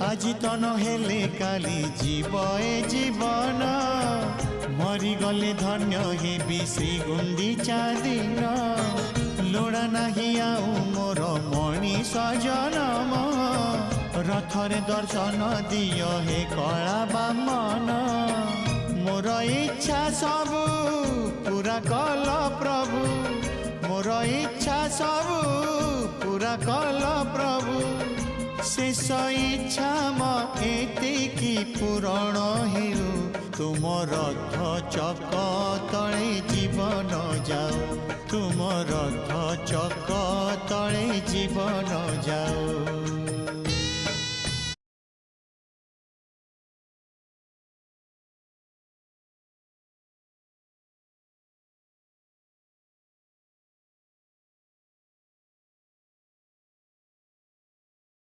আজি তো নহলে কালি जीव ए जीवन मरीगले धन्य हेबी से गुंडीचा दिन लोड़ा नाही आउ मोर मनीष जनम रथरे दर्शन दियो हे कला बामन मोर इच्छा सब पूरा कल प्रभु मोर इच्छा सब पूरा कल प्रभु शेष इच्छा एतिकी पूरण हेउ तुम रथ चक तले जीवन जाओ तुम रथ चक तले जीवन जाओ।